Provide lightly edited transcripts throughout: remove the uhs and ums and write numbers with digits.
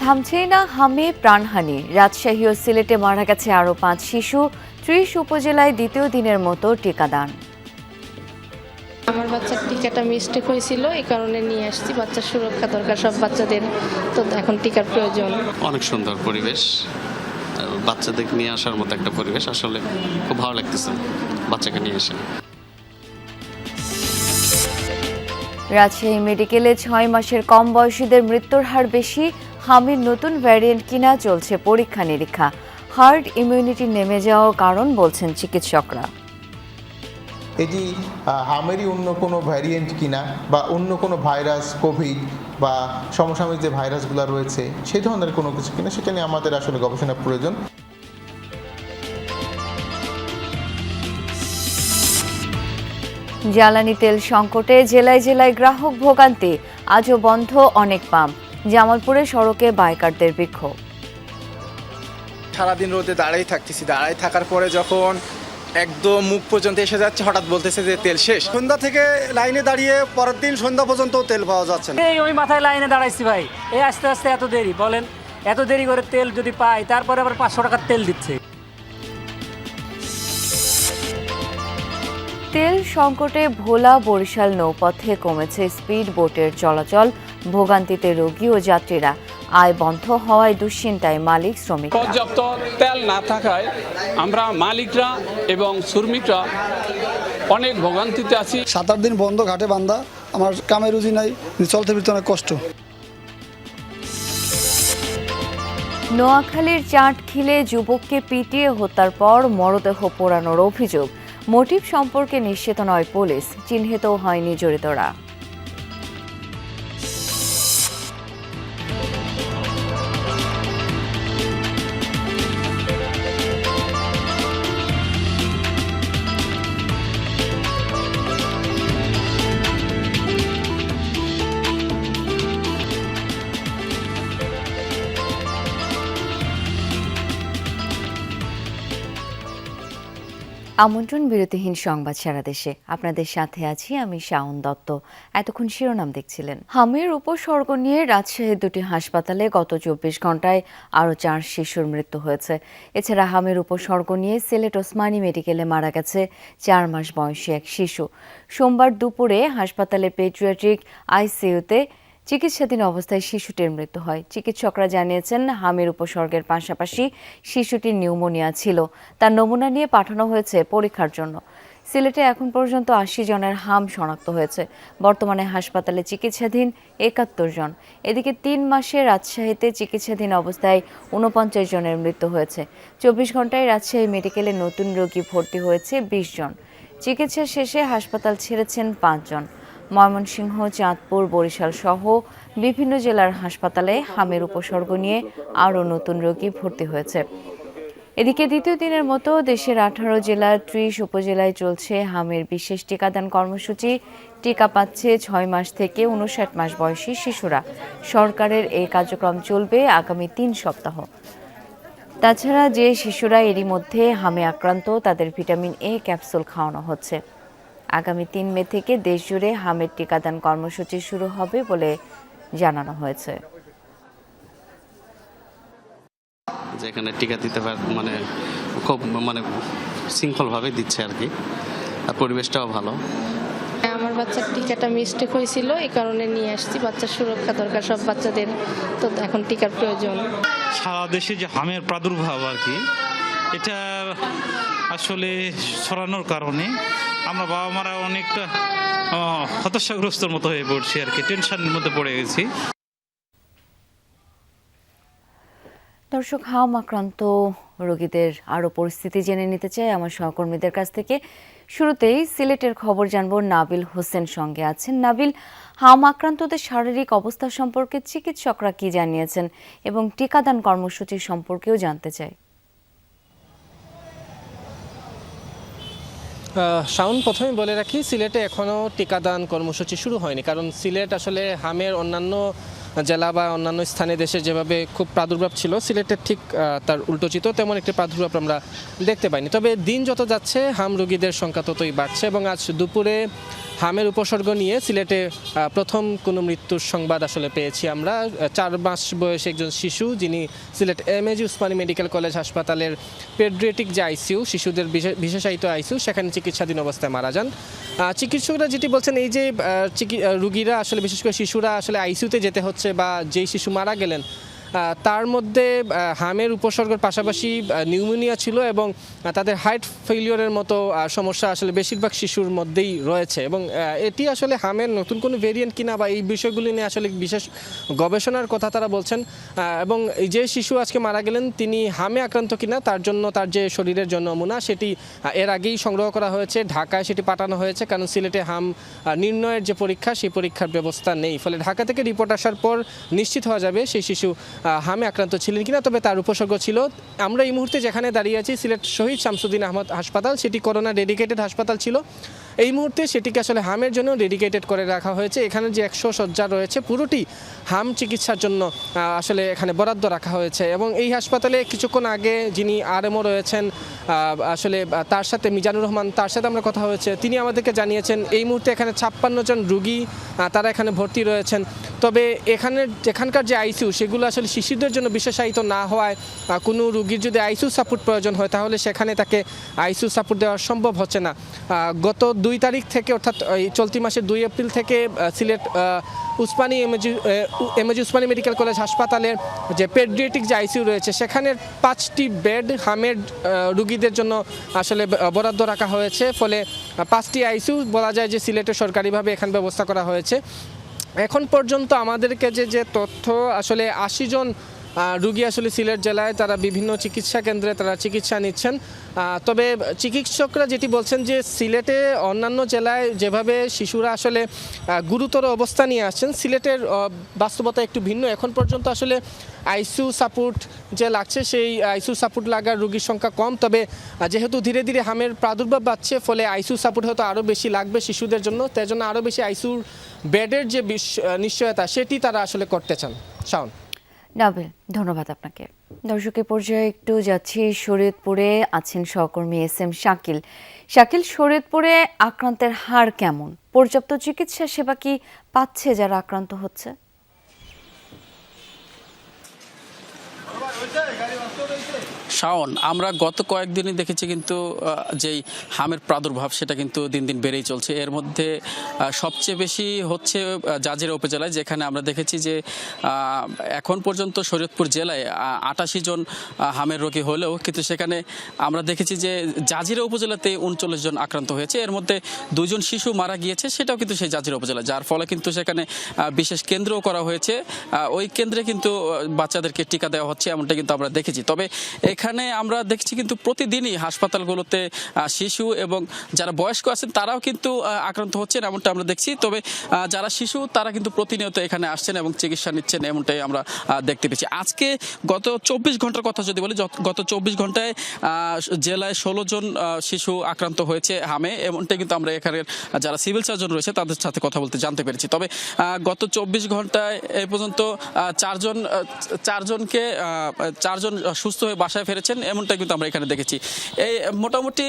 থামছেই না হামে প্রাণহানি। রাজশাহী ও সিলেটে মারা গেছে আরও 5 শিশু। 30 উপজেলায় দ্বিতীয় দিনের মতো টিকাদান। আমার বাচ্চার টিকাটা মিস্টেক হয়েছিল, এই কারণে নিয়ে আসছি। বাচ্চার সুরক্ষা দরকার সব বাচ্চাদের, তো এখন টিকার প্রয়োজন। অনেক সুন্দর পরিবেশ, বাচ্চাদের নিয়ে আসার মতো একটা পরিবেশ। আসলে খুব ভালো লাগতেছে বাচ্চাকে নিয়ে এসে। রাজশাহী মেডিকেলে 6 মাসের কম বয়সীদের মৃত্যুর হার বেশি। হামির নতুন ভ্যারিয়েন্ট কিনা চলছে পরীক্ষা নিরীক্ষা। হার্ড ইমিউনিটি নেমে যাওয়ার কারণ বলছেন চিকিৎসকরা। এটি হামেরই অন্য কোনো ভ্যারিয়েন্ট কিনা বা অন্য কোনো ভাইরাস, কোভিড বা সমসাময়িক যে ভাইরাসগুলো রয়েছে সেই ধরনের কোনো কিছু কিনা, সেটা নিয়ে আমাদের আসলে গবেষণার প্রয়োজন। জ্বালানি তেল সংকটে জেলায় জেলায় গ্রাহক ভোগান্তি। আজও বন্ধ অনেক পাম্প। জামালপুরে সড়কে বাইকারদের বিক্ষোভ। সারাদিন রোদে দাঁড়াই থাকতেছি, দাঁড়াই থাকার পরে যখন একদম মুখ পর্যন্ত এসে যাচ্ছে, হঠাৎ বলতেছে যে তেল শেষ। সন্ধ্যা থেকে লাইনে দাঁড়িয়ে পরের দিন সন্ধ্যা পর্যন্ত তেল পাওয়া যাচ্ছে না। ওই মাথায় লাইনে দাঁড়াইছি ভাই, এই আস্তে আস্তে এত দেরি, বলেন এত দেরি করে তেল যদি পাই, তারপরে আবার 500 টাকার তেল দিচ্ছে। তেল সংকটে ভোলা বরিশাল নৌপথে কমেছে স্পিড বোটের চলাচল। ভোগান্তিতে রোগী ও যাত্রীরা। আয় বন্ধ হওয়ায় দুশ্চিন্তায় মালিক শ্রমিক। পর্যাপ্ত তেল না থাকায় আমরা মালিকরা এবং শ্রমিকরা অনেক ভোগান্তিতে আছি। 7-8 দিন বন্ধ, ঘাটে বান্ধা, আমার কামে রুজি নাই, চলতে ফিরতে অনেক কষ্ট। নোয়াখালীর চাটখিলে যুবককে পিটিয়ে হত্যার পর মরদেহ পোড়ানোর অভিযোগ। মোটিভ সম্পর্কে নিশ্চিত নয় পুলিশ। চিহ্নিত হয়নি জড়িতরা। আমন্ত্রণ বিরতিহীন সংবাদ সারা দেশে। আপনাদের সাথে আছি আমি শাওন দত্ত। এতক্ষণ শিরোনাম দেখছিলেন। হামের উপসর্গ নিয়ে রাজশাহীর 2টি হাসপাতালে গত 24 ঘন্টায় আরও 4 শিশুর মৃত্যু হয়েছে। এছাড়া হামের উপসর্গ নিয়ে সিলেট ওসমানী মেডিকেলে মারা গেছে 4 মাস বয়সী এক শিশু। সোমবার দুপুরে হাসপাতালে পেডিয়াট্রিক আইসিইউতে চিকিৎসাধীন অবস্থায় শিশুটির মৃত্যু হয়। চিকিৎসকরা জানিয়েছেন হামের উপসর্গের পাশাপাশি শিশুটির নিউমোনিয়া ছিল। তার নমুনা নিয়ে পাঠানো হয়েছে পরীক্ষার জন্য। সিলেটে এখন পর্যন্ত 80 জনের হাম শনাক্ত হয়েছে। বর্তমানে হাসপাতালে চিকিৎসাধীন 71 জন। এদিকে 3 মাসে রাজশাহীতে চিকিৎসাধীন অবস্থায় 49 জনের মৃত্যু হয়েছে। 24 ঘন্টায় রাজশাহী মেডিকেলে নতুন রোগী ভর্তি হয়েছে 20 জন। চিকিৎসা শেষে হাসপাতাল ছেড়েছেন 5 জন। ময়মনসিংহ, চাঁদপুর, বরিশাল সহ বিভিন্ন জেলার হাসপাতালে হামের উপসর্গ নিয়ে আরও নতুন রোগী ভর্তি হয়েছে। এদিকে দ্বিতীয় দিনের মতো দেশের 18 জেলার 30 উপজেলায় চলছে হামের বিশেষ টিকাদান কর্মসূচি। টিকা পাচ্ছে 6 মাস থেকে 59 মাস বয়সী শিশুরা। সরকারের এই কার্যক্রম চলবে আগামী 3 সপ্তাহ। তাছাড়া যে শিশুরা এরই মধ্যে হামে আক্রান্ত তাদের ভিটামিন এ ক্যাপসুল খাওয়ানো হচ্ছে। আগামী 3 মে থেকে দেশজুড়ে হামের টিকাদান কর্মসূচি শুরু হবে বলে জানানো হয়েছে। যেখানে টিকা দিতে খুব শৃঙ্খলভাবে দিচ্ছে আর কি, আর পরিবেশটাও ভালো। আমার বাচ্চার টিকাটা মিস্টেক হয়েছিল, এই কারণে নিয়ে আসছি। বাচ্চার সুরক্ষা দরকার সব বাচ্চাদের, তো এখন টিকার প্রয়োজন। সারা দেশে যে হামের প্রাদুর্ভাব আর কি, এটা আসলে ছড়ানোর কারণে আমরা বাবা মারা অনেকটা হতাশাগ্রস্তর মতো হয়ে পড়ছি আর কি, টেনশনের মধ্যে পড়ে গেছি। দর্শক, হাম আক্রান্ত রোগীদের আরও পরিস্থিতি জেনে নিতে চাই আমার সহকর্মীদের কাছ থেকে। শুরুতেই সিলেটের খবর জানব, নাবিল হোসেন সঙ্গে আছেন। নাবিল, হাম আক্রান্তদের শারীরিক অবস্থা সম্পর্কে চিকিৎসকরা কি জানিয়েছেন এবং টিকাদান কর্মসূচি সম্পর্কেও জানতে চাই। শাওন, প্রথমে বলে রাখি, সিলেটে এখনও টিকাদান কর্মসূচি শুরু হয়নি, কারণ সিলেট আসলে হামের অন্যান্য জেলা বা অন্যান্য স্থানে দেশে যেভাবে খুব প্রাদুর্ভাব ছিল, সিলেটের ঠিক তার উল্টোচিত তেমন একটি প্রাদুর্ভাব আমরা দেখতে পাইনি। তবে দিন যত যাচ্ছে হাম রোগীদের সংখ্যা ততই বাড়ছে এবং আজ দুপুরে হামের উপসর্গ নিয়ে সিলেটে প্রথম কোনো মৃত্যুর সংবাদ আসলে পেয়েছি আমরা। 4 মাস বয়সী একজন শিশু, যিনি Sylhet MAG Usmani medical college হাসপাতালের পেডিয়াট্রিক যে আইসিইউ, শিশুদের বিশেষায়িত আইসিইউ, সেখানে চিকিৎসাধীন অবস্থায় মারা যান। চিকিৎসকরা যেটি বলছেন, এই যে রুগীরা আসলে, বিশেষ করে শিশুরা আসলে আইসিইউতে যেতে হচ্ছে বা যেই শিশু মারা গেলেন তার মধ্যে হামের উপসর্গের পাশাপাশি নিউমোনিয়া ছিল এবং তাদের হার্ট ফেলিওরের মতো সমস্যা আসলে বেশিরভাগ শিশুর মধ্যেই রয়েছে। এবং এটি আসলে হামের নতুন কোনো ভেরিয়েন্ট কিনা বা এই বিষয়গুলি নিয়ে আসলে বিশেষ গবেষণার কথা তারা বলছেন। এবং যে শিশু আজকে মারা গেলেন তিনি হামে আক্রান্ত কিনা তার জন্য তার যে শরীরের জন্য নমুনা সেটি এর আগেই সংগ্রহ করা হয়েছে, ঢাকায় সেটি পাঠানো হয়েছে, কারণ সিলেটে হাম নির্ণয়ের যে পরীক্ষা সেই পরীক্ষার ব্যবস্থা নেই। ফলে ঢাকা থেকে রিপোর্ট আসার পর নিশ্চিত হওয়া যাবে সেই শিশু হামে আক্রান্ত ছিলেন কিনা, তবে তার উপসর্গ ছিল। আমরা এই মুহূর্তে যেখানে দাঁড়িয়ে আছি সিলেট শহীদ শামসুদ্দিন আহমদ হাসপাতাল, সেটি করোনা ডেডিকেটেড হাসপাতাল ছিল। এই মুহূর্তে সেটিকে আসলে হামের জন্য ডেডিকেটেড করে রাখা হয়েছে। এখানে যে 100 শয্যা রয়েছে পুরোটি হাম চিকিৎসার জন্য আসলে এখানে বরাদ্দ রাখা হয়েছে। এবং এই হাসপাতালে কিছুক্ষণ আগে যিনি আরএমও রয়েছেন আসলে তার সাথে মিজানুর রহমান, তার সাথে আমরা কথা হয়েছে, তিনি আমাদেরকে জানিয়েছেন এই মুহূর্তে এখানে 56 জন রুগী তারা এখানে ভর্তি রয়েছেন। তবে এখানকার যে আইসিইউ সেগুলো আসলে শিশুদের জন্য বিশেষায়িত না হওয়ায় কোনো রুগীর যদি আইসিইউ সাপোর্ট প্রয়োজন হয় তাহলে সেখানে তাকে আইসিইউ সাপোর্ট দেওয়া সম্ভব হচ্ছে না। গত 2 তারিখ থেকে, অর্থাৎ এই চলতি মাসের 2 এপ্রিল থেকে Sylhet MAG Usmani medical college হাসপাতালের যে পেডিয়াট্রিক যে আইসিইউ রয়েছে সেখানে 5টি বেড হামের রুগীদের জন্য আসলে বরাদ্দ রাখা হয়েছে। ফলে 5টি আইসিইউ বলা যায় যে সিলেটে সরকারিভাবে এখানে ব্যবস্থা করা হয়েছে। এখন পর্যন্ত আমাদেরকে যে তথ্য, আসলে 80 জন রুগী আসলে সিলেট জেলায় তারা বিভিন্ন চিকিৎসা কেন্দ্রে তারা চিকিৎসা নিচ্ছেন। তবে চিকিৎসকরা যেটি বলছেন যে সিলেটে অন্যান্য জেলায় যেভাবে শিশুরা আসলে গুরুতর অবস্থা নিয়ে আসছেন, সিলেটের বাস্তবতা একটু ভিন্ন। এখন পর্যন্ত আসলে আইসিইউ সাপোর্ট যে লাগছে সেই আইসিইউ সাপোর্ট লাগার রোগীর সংখ্যা কম। তবে যেহেতু ধীরে ধীরে হামের প্রাদুর্ভাব বাড়ছে ফলে আইসিইউ সাপোর্ট হয়তো আরও বেশি লাগবে শিশুদের জন্য, তাই জন্য আরও বেশি আইসিইউ বেডের যে নিশ্চয়তা সেটি তারা আসলে করতে চান। শাওন। নাবিল, ধন্যবাদ আপনাকে। দর্শকের পর্যায়ে একটু যাচ্ছি শরীয়তপুরে, আছেন সহকর্মী SM শাকিল। শাকিল, শরীয়তপুরে আক্রান্তের হার কেমন? পর্যাপ্ত চিকিৎসা সেবা কি পাচ্ছে যারা আক্রান্ত হচ্ছে? শাওন, আমরা গত কয়েকদিনই দেখেছি কিন্তু যেই হামের প্রাদুর্ভাব সেটা কিন্তু দিন দিন বেড়েই চলছে। এর মধ্যে সবচেয়ে বেশি হচ্ছে জাজিরা উপজেলায়, যেখানে আমরা দেখেছি যে এখন পর্যন্ত শরীয়তপুর জেলায় 88 জন হামের রোগী হলেও কিন্তু সেখানে আমরা দেখেছি যে জাজিরা উপজেলাতে 39 জন আক্রান্ত হয়েছে। এর মধ্যে 2 জন শিশু মারা গিয়েছে, সেটাও কিন্তু সেই জাজিরা উপজেলা, যার ফলে কিন্তু সেখানে বিশেষ কেন্দ্রও করা হয়েছে। ওই কেন্দ্রে কিন্তু বাচ্চাদেরকে টিকা দেওয়া হচ্ছে, এমনটা কিন্তু আমরা দেখেছি। তবে এখানে আমরা দেখছি কিন্তু প্রতিদিনই হাসপাতালগুলোতে শিশু এবং যারা বয়স্ক আছেন তারাও কিন্তু আক্রান্ত হচ্ছেন, এমনটা আমরা দেখছি। তবে যারা শিশু তারা কিন্তু প্রতিনিয়ত এখানে আসছেন এবং চিকিৎসা নিচ্ছেন, এমনটাই আমরা দেখতে পেয়েছি। আজকে গত 24 ঘন্টার কথা যদি বলি, গত 24 ঘন্টায় জেলায় 16 জন শিশু আক্রান্ত হয়েছে হামে, এমনটাই কিন্তু আমরা এখানের যারা সিভিল সার্জন রয়েছে তাদের সাথে কথা বলতে জানতে পেরেছি। তবে গত 24 ঘন্টায় এ পর্যন্ত 4 জন সুস্থ হয়ে বাসায় ফিরেছেন, এমনটা কিন্তু আমরা এখানে দেখেছি। এই মোটামুটি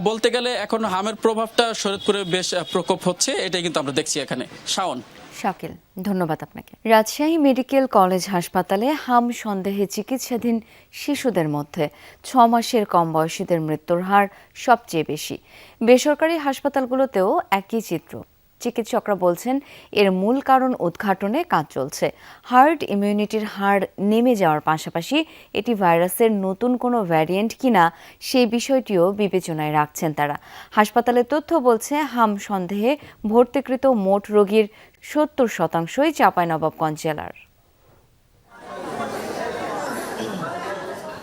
বলতে গেলে এখন হামের প্রভাবটা শরীয়তপুরে বেশ প্রকোপ হচ্ছে, এটাই কিন্তু আমরা দেখছি এখানে। শাওন। শাকিল, ধন্যবাদ আপনাকে। রাজশাহী মেডিকেল কলেজ হাসপাতালে হাম সন্দেহে চিকিৎসাধীন শিশুদের মধ্যে 6 মাসের কম বয়সীদের মৃত্যুর হার সবচেয়ে বেশি। বেসরকারি হাসপাতালগুলোতেও একই চিত্র। চিকিৎসকরা বলছেন এর মূল কারণ উদ্ঘাটনে কাজ চলছে। হার্ড ইমিউনিটির হার নেমে যাওয়ার পাশাপাশি এটি ভাইরাসের নতুন কোনো ভ্যারিয়েন্ট কিনা সেই বিষয়টিও বিবেচনায় রাখছেন তারা। হাসপাতালের তথ্য বলছে হাম সন্দেহে ভর্তিকৃত মোট রোগীর 70% চাঁপাইনবাবগঞ্জ জেলার।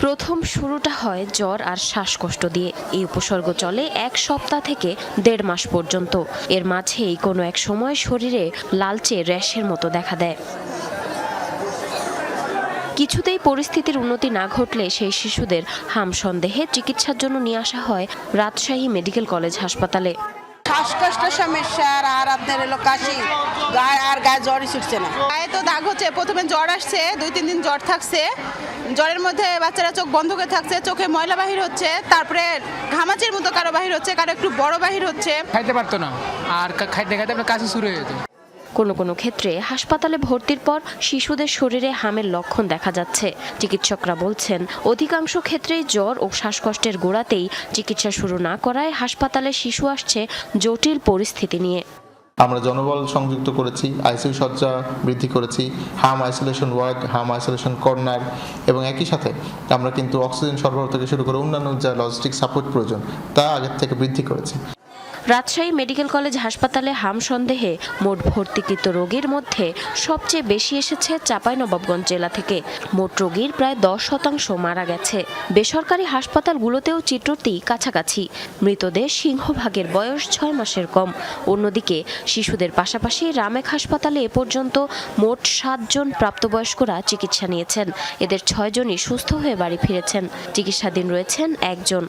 প্রথম শুরুটা হয় জ্বর আর শ্বাসকষ্ট দিয়ে। এই উপসর্গ চলে 1 সপ্তাহ থেকে 1.5 মাস পর্যন্ত। এর মাঝেই কোনো এক সময় শরীরে লালচে র্যাশের মতো দেখা দেয়। কিছুতেই পরিস্থিতির উন্নতি না ঘটলে সেই শিশুদের হাম সন্দেহে চিকিৎসার জন্য নিয়ে আসা হয় রাজশাহী মেডিকেল কলেজ হাসপাতালে। শ্বাসকষ্টের সমস্যা আর আপনার হলো কাশি গায়ে জ্বরই ছুটছে না। গায়ে তো দাগ হচ্ছে, প্রথমে জ্বর আসছে, 2-3 দিন জ্বর থাকছে, জ্বরের মধ্যে বাচ্চারা চোখ বন্ধ করে থাকছে, চোখে ময়লা বাহির হচ্ছে, তারপরে ঘামাচির মতো কারো বাহির হচ্ছে, কারো একটু বড় বাহির হচ্ছে। খাইতে পারতো না, আর খাইতে খাইতে আপনার কাশি শুরু হয়ে যেত। কোনো কোনো ক্ষেত্রে হাসপাতালে ভর্তির পর শিশুদের শরীরে হামের লক্ষণ দেখা যাচ্ছে। চিকিৎসকরা বলছেন অধিকাংশ ক্ষেত্রেই জ্বর ও শ্বাসকষ্টের গোড়াতেই চিকিৎসা শুরু না করায় হাসপাতালে শিশু আসছে জটিল পরিস্থিতি নিয়ে। আমরা জনবল সংযুক্ত করেছি, আইসিইউ শয্যা বৃদ্ধি করেছি, হাম আইসোলেশন ওয়ার্ড, হাম আইসোলেশন কর্নার, এবং একই সাথে আমরা কিন্তু অক্সিজেন সরবরাহ থেকে শুরু করে অন্যান্য যা লজিস্টিক সাপোর্ট প্রয়োজন তা আগের থেকে বৃদ্ধি করেছি। রাজশাহী মেডিকেল কলেজ হাসপাতালে হাম সন্দেহে মোট ভর্তিকৃত রোগীর মধ্যে সবচেয়ে বেশি এসেছে চাঁপাইনবাবগঞ্জ জেলা থেকে। মোট রোগীর প্রায় 10% মারা গেছে। বেসরকারি হাসপাতালগুলোতেও চিত্রটি কাছাকাছি। মৃতদের সিংহভাগের বয়স 6 মাসের কম। অন্যদিকে শিশুদের পাশাপাশি রামেক হাসপাতালে এ পর্যন্ত মোট 7 জন প্রাপ্তবয়স্করা চিকিৎসা নিয়েছেন। এদের 6 জনই সুস্থ হয়ে বাড়ি ফিরেছেন। চিকিৎসাধীন রয়েছেন 1 জন।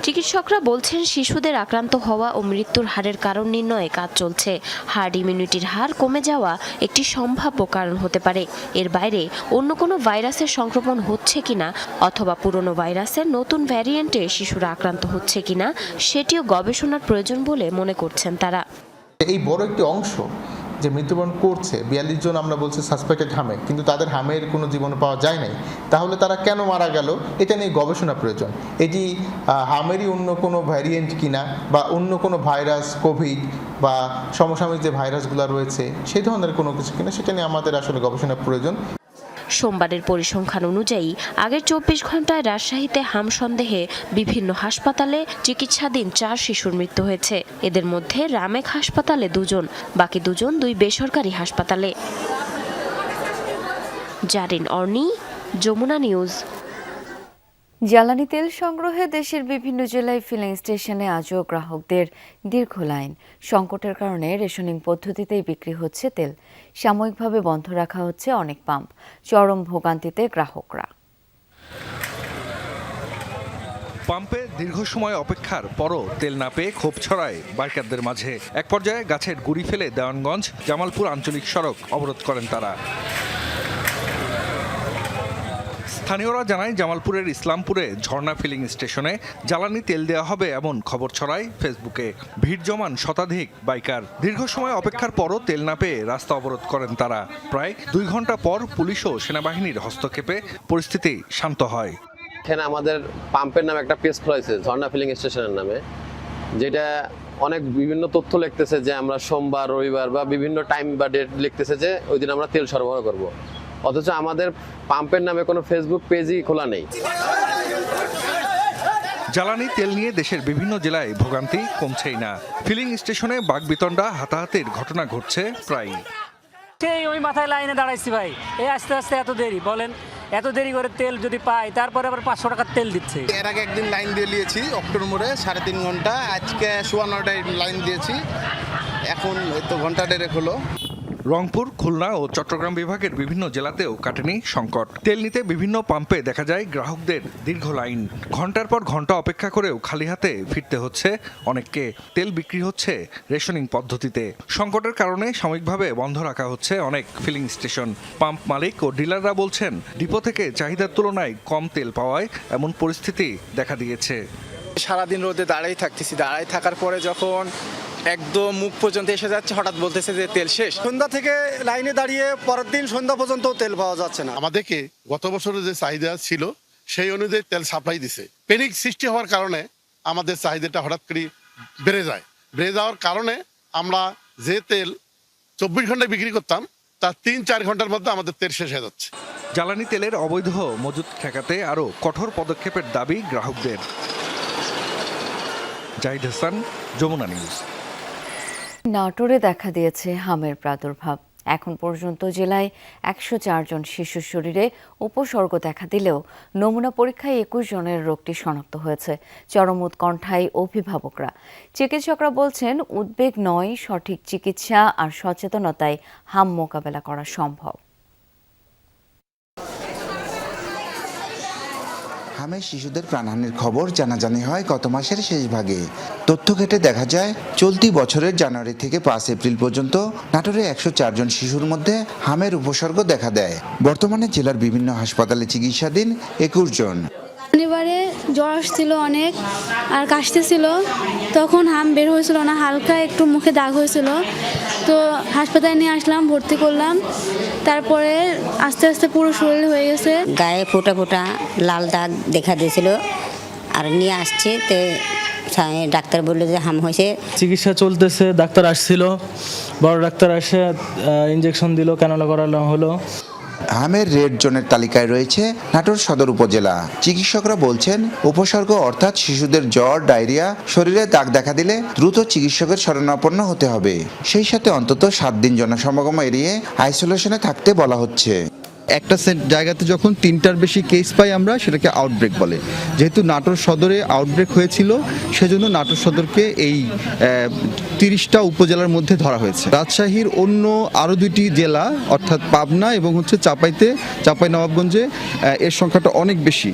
চিকিৎসকরা বলছেন শিশুদের আক্রান্ত হওয়া ও মৃত্যুর হারের কারণ নির্ণয়ে কাজ চলছে। হার্ড ইমিউনিটির হার কমে যাওয়া একটি সম্ভাব্য কারণ হতে পারে। এর বাইরে অন্য কোনো ভাইরাসের সংক্রমণ হচ্ছে কিনা অথবা পুরনো ভাইরাসের নতুন ভ্যারিয়েন্টে শিশুরা আক্রান্ত হচ্ছে কিনা সেটিও গবেষণার প্রয়োজন বলে মনে করছেন তারা। এই বড় একটি অংশ যে মৃত্যুবরণ করছে, 42 জন আমরা বলছি সাসপেক্টেড হামে, কিন্তু তাদের হামের কোনো জীবন পাওয়া যায় নাই, তাহলে তারা কেন মারা গেল এটা নিয়ে গবেষণা প্রয়োজন। এটি হামেরই অন্য কোনো ভ্যারিয়েন্ট কিনা বা অন্য কোনো ভাইরাস, কোভিড বা সমসাময়িক যে ভাইরাসগুলো রয়েছে সেই ধরনের কোনো কিছু কিনা সেটা নিয়ে আমাদের আসলে গবেষণা প্রয়োজন। সোমবারের পরিসংখ্যান অনুযায়ী আগের 24 ঘন্টায় রাজশাহীতে হাম সন্দেহে বিভিন্ন হাসপাতালে চিকিৎসাধীন 4 শিশুর মৃত্যু হয়েছে। এদের মধ্যে রামেক হাসপাতালে 2 জন, বাকি 2 জন 2 বেসরকারি হাসপাতালে। জারিন অর্নি, যমুনা নিউজ। জ্বালানি তেল সংগ্রহে দেশের বিভিন্ন জেলায় ফিলিং স্টেশনে আজও গ্রাহকদের দীর্ঘ লাইন। সংকটের কারণে রেশনিং পদ্ধতিতেই বিক্রি হচ্ছে তেল। সাময়িকভাবে বন্ধ রাখা হচ্ছে অনেক পাম্প। চরম ভোগান্তিতে গ্রাহকরা। পাম্পে দীর্ঘ সময় অপেক্ষার পরও তেল না পেয়ে ক্ষোভ ছড়ায় বাইকারদের মাঝে। এক পর্যায়ে গাছের গুঁড়ি ফেলে দেওয়ানগঞ্জ জামালপুর আঞ্চলিক সড়ক অবরোধ করেন তারা। স্থানীয়রা জানায় জামালপুরের ইসলামপুরে ঝর্ণা ফিলিং স্টেশনে জ্বালানি তেল দেওয়া হবে এমন খবর ছড়ায় ফেসবুকে। ভিড় জমান শতাধিক বাইকার। দীর্ঘ সময় অপেক্ষার পরও তেল না পেয়ে রাস্তা অবরোধ করেন তারা। প্রায় 2 ঘন্টা পর পুলিশ ও সেনাবাহিনীর হস্তক্ষেপে পরিস্থিতি শান্ত হয়। এখানে আমাদের পাম্পের নামে একটা পেজ খোলা হয়েছে ঝর্ণা ফিলিং স্টেশনের নামে, যেটা অনেক বিভিন্ন তথ্য লিখতেছে যে আমরা সোমবার, রবিবার বা বিভিন্ন টাইম বা ডেট লিখতেছে যে ওই দিন আমরা তেল সরবরাহ করব, অথচ আমাদের পাম্পের নামে কোনো ফেসবুক পেজই খোলা নেই। জ্বালানি তেল নিয়ে দেশের বিভিন্ন জেলায় ভোগান্তি কমছেই না। ফিলিং স্টেশনে বাগবিতণ্ডা, হাতাহাতির ঘটনা ঘটছে প্রায়। সেই ওই মাথায় লাইনে দাঁড়াইছি ভাই, এই আস্তে আস্তে এত দেরি, বলেন এত দেরি করে তেল যদি পাই তারপরে আবার 500 টাকার তেল দিচ্ছে। এর আগে একদিন লাইন দিয়ে নিয়েছি অক্টোবর মোড়ে 3.5 ঘন্টা, আজকে 9:15টায় লাইন দিয়েছি, এখন তো ঘন্টা দেড়েক হলো। রংপুর, খুলনা ও চট্টগ্রাম বিভাগের বিভিন্ন জেলাতেও কাটেনি সংকট। তেল নিতে বিভিন্ন পাম্পে দেখা যায় গ্রাহকদের দীর্ঘ লাইন। ঘন্টার পর ঘন্টা অপেক্ষা করেও খালি হাতে ফিরতে হচ্ছে অনেককে। তেল বিক্রি হচ্ছে রেশনিং পদ্ধতিতে। সংকটের কারণে সাময়িকভাবে বন্ধ রাখা হচ্ছে অনেক ফিলিং স্টেশন। পাম্প মালিক ও ডিলাররা বলছেন ডিপো থেকে চাহিদার তুলনায় কম তেল পাওয়ায় এমন পরিস্থিতি দেখা দিয়েছে। সারাদিন রোদে দাঁড়াই থাকতেছি, দাঁড়াই থাকার পরে যখন একদম মুখ পর্যন্ত এসে যাচ্ছে, হঠাৎ বলতেছে যে তেল শেষ। সন্ধ্যা থেকে লাইনে দাঁড়িয়ে পরের দিন সন্ধ্যা পর্যন্ত তেল পাওয়া যাচ্ছে না। আমাদেরকে গত বছরের যে চাহিদা ছিল সেই অনুযায়ী তেল সাপ্লাই দিছে। প্যানিক সৃষ্টি হওয়ার কারণে আমাদের চাহিদাটা হঠাৎ করে বেড়ে যায়। বেড়ে যাওয়ার কারণে আমরা যে তেল 24 ঘন্টায় বিক্রি করতাম তার 3-4 ঘন্টার মধ্যে আমাদের তেল শেষ হয়ে যাচ্ছে। জ্বালানি তেলের অবৈধ মজুত ঠেকাতে আরও কঠোর পদক্ষেপের দাবি গ্রাহকদের। জাহিদ হাসান, যমুনা নিউজ। নাটোরে দেখা দিয়েছে হামের প্রাদুর্ভাব। এখন পর্যন্ত জেলায় 104 জন শিশুর শরীরে উপসর্গ দেখা দিলেও নমুনা পরীক্ষায় 21 জনের রোগটি শনাক্ত হয়েছে। চরম উৎকণ্ঠায় অভিভাবকরা। চিকিৎসকরা বলছেন উদ্বেগ নয়, সঠিক চিকিৎসা আর সচেতনতায় হাম মোকাবেলা করা সম্ভব। হামের শিশুদের প্রাণহানির খবর জানাজানি হয় গত মাসের শেষ ভাগে। তথ্য ঘেঁটে দেখা যায় চলতি বছরের জানুয়ারি থেকে 5 এপ্রিল পর্যন্ত নাটোরে 104 জন শিশুর মধ্যে হামের উপসর্গ দেখা দেয়। বর্তমানে জেলার বিভিন্ন হাসপাতালে চিকিৎসাধীন 21 জন। শনিবারে জ্বর আসছিল অনেক আর কাশতেছিল, তখন হাম বের হয়েছিল না, হালকা একটু মুখে দাগ হয়েছিল, তো হাসপাতালে নিয়ে আসলাম, ভর্তি করলাম। তারপরে আস্তে আস্তে পুরো শরীর হয়ে গেছে, গায়ে ফোঁটা ফোঁটা লাল দাগ দেখা দিয়েছিল, আর নিয়ে আসছে তে ডাক্তার বললো যে হাম হয়েছে। চিকিৎসা চলতেছে, ডাক্তার আসছিল, বড় ডাক্তার এসে ইঞ্জেকশন দিল, ক্যানোলা করানো হলো। হামের রেড জোনের তালিকায় রয়েছে নাটোর সদর উপজেলা। চিকিৎসকরা বলছেন উপসর্গ অর্থাৎ শিশুদের জ্বর, ডায়রিয়া, শরীরে দাগ দেখা দিলে দ্রুত চিকিৎসকের শরণাপন্ন হতে হবে। সেই সাথে অন্তত 7 দিন জনসমাগম এড়িয়ে আইসোলেশনে থাকতে বলা হচ্ছে। একটা জায়গাতে যখন 3টার বেশি কেস পাই আমরা সেটাকে আউটব্রেক বলে। যেহেতু নাটোর সদরে আউটব্রেক হয়েছিল সেজন্য নাটোর সদরকে এই 30টা উপজেলার মধ্যে ধরা হয়েছে। রাজশাহীর অন্য আরও 2টি জেলা অর্থাৎ পাবনা এবং চাঁপাইনবাবগঞ্জে এর সংখ্যাটা অনেক বেশি।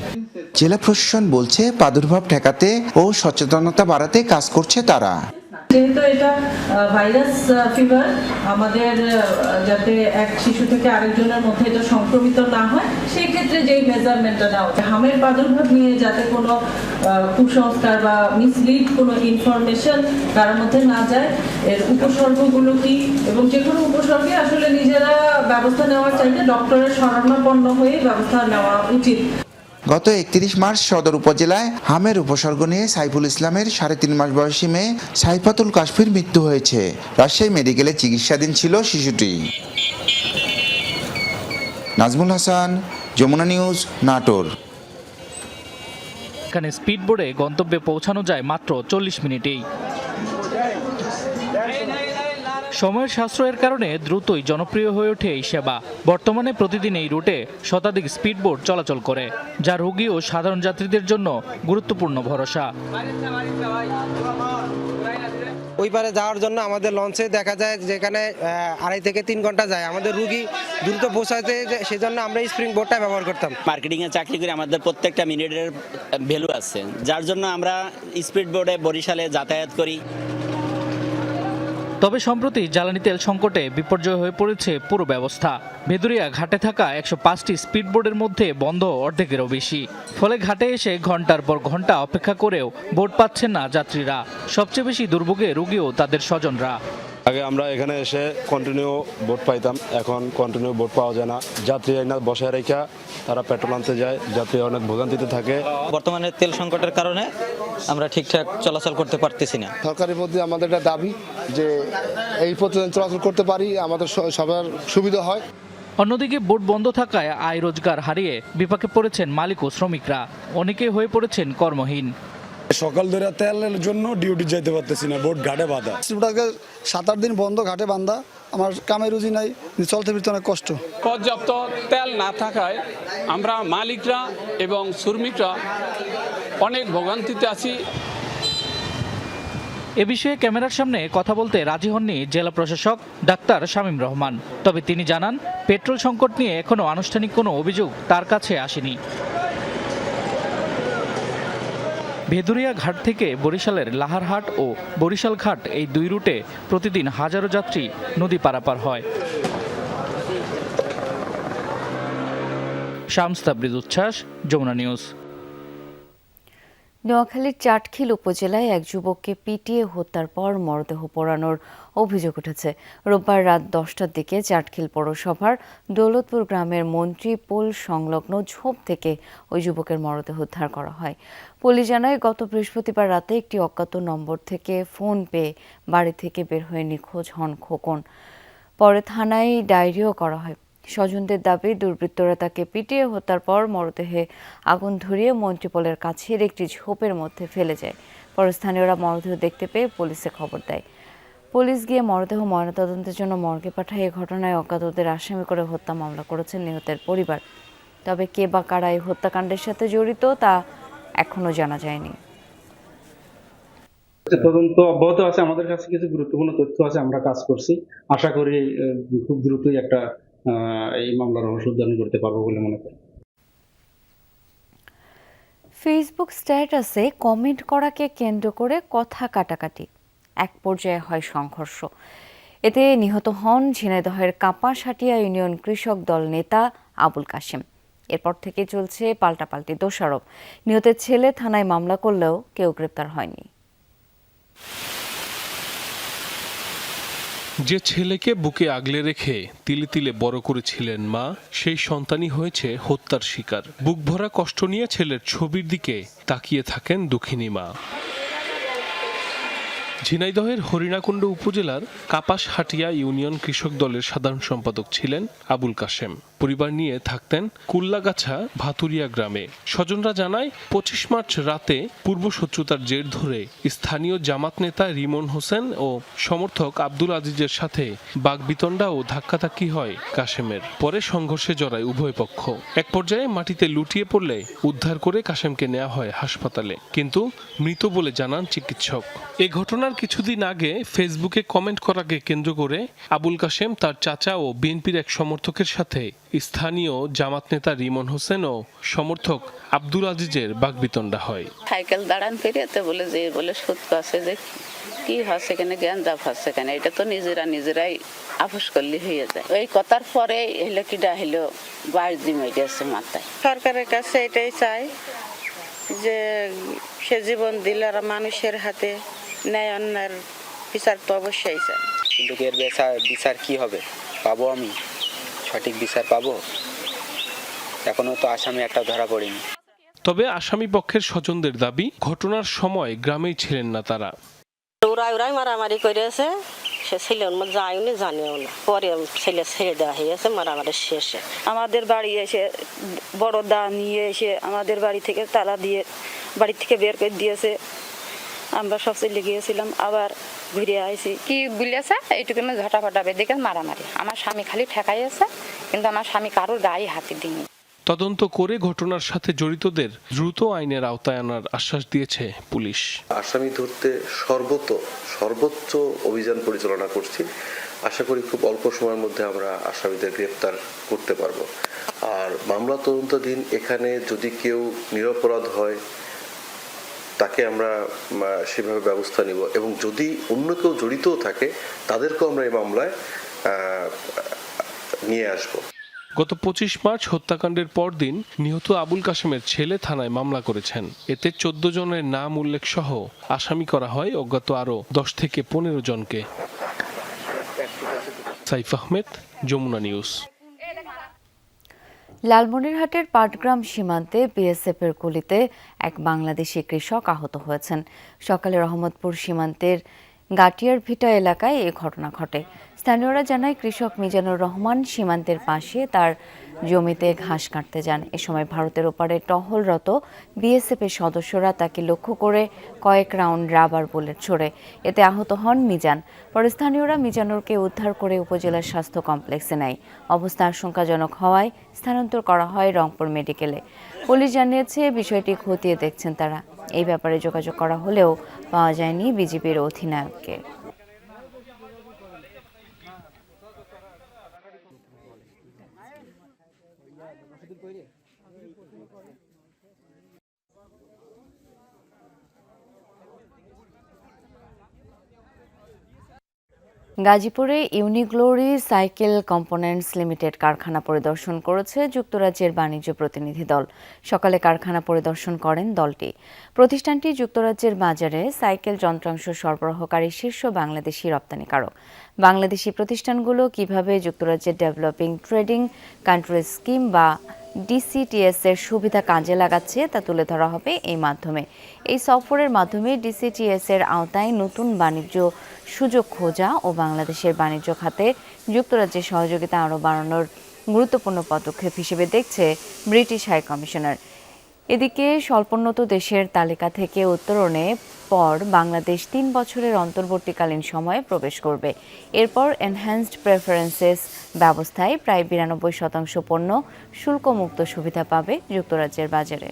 জেলা প্রশাসন বলছে প্রাদুর্ভাব ঠেকাতে ও সচেতনতা বাড়াতে কাজ করছে তারা। যেহেতু এটা ভাইরাস ফিভার, আমাদের যাতে এক শিশু থেকে আরেকজনের মধ্যে এটা সংক্রমিত না হয় সেই ক্ষেত্রে যেই মেজারমেন্টটা নেওয়া হচ্ছে, হামের প্রাদুর্ভাব নিয়ে যাতে কোনো কুসংস্কার বা মিসলিড কোনো ইনফরমেশন তার মধ্যে না যায়, এর উপসর্গগুলো কি, এবং যে কোনো উপসর্গে আসলে নিজেরা ব্যবস্থা নেওয়ার চাইতে ডক্টরের শরণাপন্ন হয়ে ব্যবস্থা নেওয়া উচিত। গত 31 মার্চ সদর উপজেলায় হামের উপসর্গ নিয়ে সাইফুল ইসলামের 3.5 মাস বয়সী মেয়ে সাইফাতুল কাশফির মৃত্যু হয়েছে। রাজশাহী মেডিকেলে চিকিৎসাধীন ছিল শিশুটি। নাজমুল হাসান, যমুনা নিউজ, নাটোর। এখানে স্পিডবোটে গন্তব্যে পৌঁছানো যায় মাত্র 40 মিনিটেই। সময়ের সাশ্রয়ের কারণে দ্রুতই জনপ্রিয় হয়ে ওঠে এই সেবা। বর্তমানে প্রতিদিন এই রুটে শতাধিক স্পিডবোট চলাচল করে, যা রোগী ও সাধারণ যাত্রীদের জন্য গুরুত্বপূর্ণ ভরসা। ওই পারে যাওয়ার জন্য আমাদের লঞ্চে দেখা যায় যেখানে 2.5 থেকে 3 ঘন্টা যায়। আমাদের রুগী দ্রুত পৌঁছাতে, সেজন্য আমরা স্প্রিং বোটটা ব্যবহার করতাম। মার্কেটিংয়ে চাকরি করে আমাদের প্রত্যেকটা মিনিটের ভ্যালু আছে, যার জন্য আমরা স্পিড বোটে বরিশালে যাতায়াত করি। তবে সম্প্রতি জ্বালানি তেল সংকটে বিপর্যয় হয়ে পড়েছে পুরো ব্যবস্থা। ভেদুরিয়া ঘাটে থাকা 105টি স্পিডবোটের মধ্যে বন্ধ অর্ধেকেরও বেশি। ফলে ঘাটে এসে ঘন্টার পর ঘন্টা অপেক্ষা করেও বোট পাচ্ছেন না যাত্রীরা। সবচেয়ে বেশি দুর্ভোগে রোগীও তাদের স্বজনরা। আগে আমরা এখানে এসে কন্টিনিউ বোট পাইতাম, এখন কন্টিনিউ বোট পাওয়া যায় না। যাত্রী না বসে রেখা তারা পেট্রোল আনতে যায়, যাত্রী অনেক ভোগান্তিতে থাকে। বর্তমানে তেল সংকটের কারণে আমরা ঠিকঠাক চলাচল করতে পারতেছি না। সরকারের মধ্যে আমাদের একটা দাবি যে এই প্রতিদিন চলাচল করতে পারি, আমাদের সবার সুবিধা হয়। অন্যদিকে বোট বন্ধ থাকায় আয় রোজগার হারিয়ে বিপাকে পড়েছেন মালিক ও শ্রমিকরা। অনেকে হয়ে পড়েছেন কর্মহীন। সকাল ধরে তেলের জন্য ডিউটি যেতে পারতেছি না, বোট ঘাটে বাঁধা। 7-8 দিন বন্ধ, ঘাটে বান্ধা, আমার কামে রুজি নাই, চলতে ফিরতে অনেক কষ্ট। পর্যাপ্ত তেল না থাকায় আমরা মালিকরা এবং শ্রমিকরা অনেক ভোগান্তিতে আছি। এ বিষয়ে ক্যামেরার সামনে কথা বলতে রাজি হননি জেলা প্রশাসক ডাক্তার শামীম রহমান। তবে তিনি জানান, পেট্রোল সংকট নিয়ে এখনো আনুষ্ঠানিক কোনো অভিযোগ তার কাছে আসেনি। ভেদুরিয়া ঘাট থেকে বরিশালের লাহারহাট ও বরিশাল ঘাট, এই 2 রুটে প্রতিদিন হাজারো যাত্রী নদী পারাপার হয়। শামস তাবরিজ উচ্ছ্বাস, যমুনা নিউজ। নোয়াখালীর চাটখিল উপজেলায় এক যুবককে পিটিয়ে হত্যার পর মরদেহ পোড়ানোর অভিযোগ উঠেছে। রোববার রাত 10টার দিকে চাটখিল পৌরসভার দৌলতপুর গ্রামের মন্ত্রী পোল সংলগ্ন ঝোপ থেকে ওই যুবকের মরদেহ উদ্ধার করা হয়। পুলিশ জানায়, গত বৃহস্পতিবার রাতে একটি অজ্ঞাত নম্বর থেকে ফোন পেয়ে বাড়ি থেকে বের হয়ে নিখোঁজ হন খোকন। পরে থানায় ডায়েরিও করা হয়। স্বজনদের দাবি, দুর্বৃত্তরা তাকে পিটিয়ে হত্যার পর মরদেহে আগুন ধরিয়ে মন্ত্রীপোলের কাছের একটি ঝোপের মধ্যে ফেলে যায়। পরে স্থানীয়রা মরদেহ দেখতে পেয়ে পুলিশে খবর দেয়। পুলিশ গিয়ে মরদেহ ময়নাতদন্তের জন্য মর্গে পাঠায়। এ ঘটনায় অজ্ঞাতদের আসামি করে হত্যা মামলা করেছেন নিহতের পরিবার। তবে কে বা কারা এই হত্যাকাণ্ডের সাথে জড়িত তা এখনো জানা যায়নি। তদন্ত অব্যাহত আছে, আমাদের কাছে কিছু গুরুত্বপূর্ণ তথ্য আছে, আমরা কাজ করছি। আশা করি খুব দ্রুতই একটা এই মামলার রহস্য উদ্ঘাটন করতে পারবো বলে মনে করি। ফেসবুক স্ট্যাটাসে কমেন্ট করাকে কেন্দ্র করে কথা কাটাকাটি, এক পর্যায়ে হয় সংঘর্ষ। এতে নিহত হন ঝিনাইদহের কাপাসহাটিয়া ইউনিয়ন কৃষক দল নেতা আবুল কাশেম। এরপর থেকে চলছে পাল্টাপাল্টি দোষারোপ। নিহতের ছেলে থানায় মামলা করলেও কেউ গ্রেপ্তার হয়নি। যে ছেলেকে বুকে আগলে রেখে তিলে তিলে বড় করেছিলেন মা, সেই সন্তানই হয়েছে হত্যার শিকার। বুক ভরা কষ্ট নিয়ে ছেলের ছবির দিকে তাকিয়ে থাকেন দুঃখিনী মা। ঝিনাইদহের হরিণাকুণ্ড উপজেলার কাপাসহাটিয়া ইউনিয়ন কৃষক দলের সাধারণ সম্পাদক ছিলেন আবুল কাশেম। পরিবার নিয়ে থাকতেন কুল্লাগাছা ভাতুরিয়া গ্রামে। স্বজনরা জানায় 25 মার্চ রাতে পূর্বশত্রুতার জের ধরে স্থানীয় জামাত নেতা রিমন হোসেন ও সমর্থক আব্দুল আজিজের সাথে বাগবিতণ্ডা ও ধাক্কাধাক্কি হয় কাশেমের। পরে সংঘর্ষে জড়ায় উভয় পক্ষ। এক পর্যায়ে মাটিতে লুটিয়ে পড়লে উদ্ধার করে কাশেমকে নেওয়া হয় হাসপাতালে, কিন্তু মৃত বলে জানান চিকিৎসক। এ ঘটনার কিছুদিন আগে ফেসবুকে কমেন্ট করাকে কেন্দ্র করে আবুল কাশেম, তার চাচা ও বিএনপির এক সমর্থকের সাথে স্থানীয় জামাত নেতা রিমন হোসেন ও সমর্থক আব্দুল আজিজের বাগবিতণ্ডা হয়। সাইকেল দাঁড়ান ফেরিয়াতে বলে যে বলে সত্য আছে যে কি হচ্ছে এখানে, জ্ঞান যা হচ্ছে কেন, এটা তো নিজেরাই আপোষ করলে হয়ে যায়। ওই কথার পরে এলো কিটা হলো বাইশ দিন হয়ে গেছে মাথায়। সরকারের কাছে এটাই চাই যে সে জীবন দিল আর মানুষের হাতে ন্যায় অন্যায়ের বিচার তো অবশ্যই চাই। কিন্তু এর বিচার কি হবে, পাবো আমি সঠিক বিচার পাবো? এখনো তো আসামি একটা ধরা পড়েনি। তবে আসামি পক্ষের স্বজনদের দাবি, ঘটনার সময় গ্রামেই ছিলেন না তারা। ওরাই মারামারি করেছে, সে ছেলে যায়নি, জানেও না। পরে ছেলে ছেড়ে দেওয়া হয়েছে মারামারি শেষে। আমাদের বাড়ি এসে বড় দা নিয়ে এসে আমাদের বাড়ি থেকে তালা দিয়ে বাড়ি থেকে বের করে দিয়েছে। আমরা সব চলে গিয়েছিলাম, আবার ঘুরে আইছি। কি বলেছে এইটুকু ঝটাফটা বেঁধে মারামারি। আমার স্বামী খালি ঠেকাইছে, কিন্তু আমার স্বামী কারোর গায়ে হাতে দিইনি। তদন্ত করে ঘটনার সাথে জড়িতদের দ্রুত আইনের আওতায় আনার আশ্বাস দিয়েছে পুলিশ। আসামি ধরতে সর্বোচ্চ অভিযান পরিচালনা করছি। আশা করি খুব অল্প সময়ের মধ্যে আমরা আসামিদের গ্রেপ্তার করতে পারবো। আর মামলা তদন্তাধীন এখানে যদি কেউ নিরপরাধ হয় তাকে আমরা সেভাবে ব্যবস্থা নিব, এবং যদি অন্য কেউ জড়িতও থাকে তাদেরকেও আমরা এই মামলায় নিয়ে আসব। গত 25 মার্চ হত্যাকাণ্ডের পরদিন নিহত আবুল কাশেমের ছেলে থানায় মামলা করেছেন। এতে 14 জনের নাম উল্লেখ সহ আসামি করা হয় অজ্ঞাত আরও 10 থেকে 15 জনকে। সাইফ আহমেদ, যমুনা নিউজ। লালমনিরহাটের পাটগ্রাম সীমান্তে বিএসএফের গুলিতে এক বাংলাদেশি কৃষক আহত হয়েছেন। সকালে রহমতপুর সীমান্তের গাটিয়ার ভিটা এলাকায় এই ঘটনা ঘটে। স্থানীয়রা জানায়, কৃষক মিজানুর রহমান সীমান্তের পাশে তার জমিতে ঘাস কাটতে যান। এ সময় ভারতের ওপারে টহলরত বিএসএফের সদস্যরা তাকে লক্ষ্য করে কয়েক রাউন্ড রাবার বুলেট ছোড়ে। এতে আহত হন মিজান। পরে স্থানীয়রা মিজানুরকে উদ্ধার করে উপজেলার স্বাস্থ্য কমপ্লেক্সে নেয়। অবস্থা আশঙ্কাজনক হওয়ায় স্থানান্তর করা হয় রংপুর মেডিকেলে। পুলিশ জানিয়েছে, বিষয়টি খতিয়ে দেখছেন তারা। এই ব্যাপারে যোগাযোগ করা হলেও পাওয়া যায়নি বিজিবির অধিনায়ককে। গাজীপুরে ইউনিগ্লোরি সাইকেল কম্পোনেন্টস লিমিটেড কারখানা পরিদর্শন করেছে যুক্তরাজ্যের বাণিজ্য প্রতিনিধি দল। সকালে কারখানা পরিদর্শন করেন দলটি। প্রতিষ্ঠানটি যুক্তরাজ্যের বাজারে সাইকেল যন্ত্রাংশ সরবরাহকারী শীর্ষ বাংলাদেশি রপ্তানিকারক। বাংলাদেশি প্রতিষ্ঠানগুলো কিভাবে যুক্তরাজ্যের ডেভেলপিং ট্রেডিং কান্ট্রি স্কিম বা ডিসিটিএস এর সুবিধা কাজে লাগাচ্ছে তা তুলে ধরা হবে এই মাধ্যমে। এই সফটওয়্যারের মাধ্যমে ডিসিটিএস এর আওতায় নতুন বাণিজ্য সুযোগ খোঁজা ও বাংলাদেশের বাণিজ্য খাতে যুক্তরাজ্যের সহযোগিতা আরও বাড়ানোর গুরুত্বপূর্ণ পদক্ষেপ হিসেবে দেখছে ব্রিটিশ হাই কমিশনার। এদিকে স্বল্পোন্নত দেশের তালিকা থেকে উত্তরণে পর বাংলাদেশ 3 বছরের অন্তর্বর্তীকালীন সময়ে প্রবেশ করবে। এরপর এনহ্যান্সড প্রেফারেন্সেস ব্যবস্থায় প্রায় 92% পণ্য শুল্কমুক্ত সুবিধা পাবে যুক্তরাজ্যের বাজারে।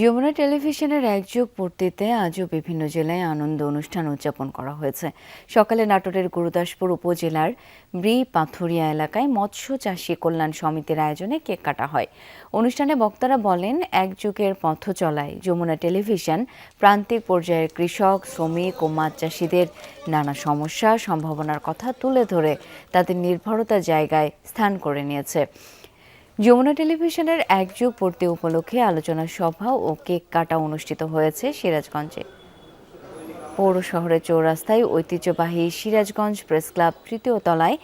যমুনা টেলিভিশনের একযুগ পূর্তিতে আজও বিভিন্ন জেলায় আনন্দ অনুষ্ঠান উদযাপন করা হয়েছে। সকালে নাটোরের গুরুদাসপুর উপজেলার পাথুরিয়া এলাকায় মৎস্য চাষী কল্যাণ সমিতির আয়োজনে কেক কাটা হয়। অনুষ্ঠানে বক্তারা বলেন, এক যুগের পথ চলায় যমুনা টেলিভিশন প্রান্তিক পর্যায়ের কৃষক, শ্রমিক ও মাছ চাষীদের নানা সমস্যা সম্ভাবনার কথা তুলে ধরে তাদের নির্ভরতার জায়গায় স্থান করে নিয়েছে। যমুনা টেলিভিশনের একযুগ পূর্তি উপলক্ষে আলোচনা সভা ও কেক কাটা অনুষ্ঠিত হয়েছে সিরাজগঞ্জে। পৌর শহরের চৌরাস্তায় ঐতিহ্যবাহী সিরাজগঞ্জ প্রেস ক্লাব ৩য় তলায়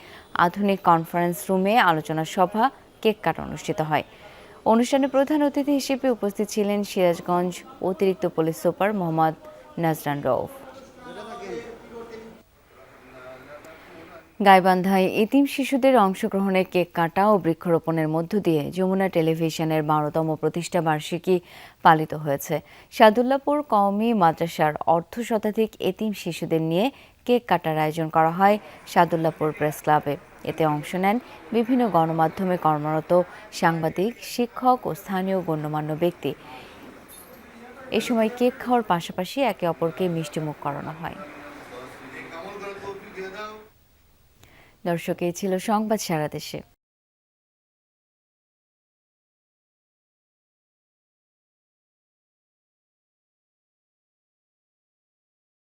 আধুনিক কনফারেন্স রুমে আলোচনা সভা, কেক কাটা অনুষ্ঠিত হয়। অনুষ্ঠানে প্রধান অতিথি হিসেবে উপস্থিত ছিলেন সিরাজগঞ্জ অতিরিক্ত পুলিশ সুপার মোহাম্মদ নাজরান রউফ। গাইবান্ধায় এতিম শিশুদের অংশগ্রহণে কেক কাটা ও বৃক্ষরোপণের মধ্য দিয়ে যমুনা টেলিভিশনের ১২তম প্রতিষ্ঠা বার্ষিকী পালিত হয়েছে। সাদুল্লাপুর কওমি মাদ্রাসার অর্ধশতাধিক এতিম শিশুদের নিয়ে কেক কাটার আয়োজন করা হয় সাদুল্লাপুর প্রেস ক্লাবে। এতে অংশ নেন বিভিন্ন গণমাধ্যমে কর্মরত সাংবাদিক, শিক্ষক ও স্থানীয় গণ্যমান্য ব্যক্তি। এ সময় কেক খাওয়ার পাশাপাশি একে অপরকে মিষ্টিমুখ করানো হয়। দর্শক, এই ছিল সংবাদ সারা দেশে।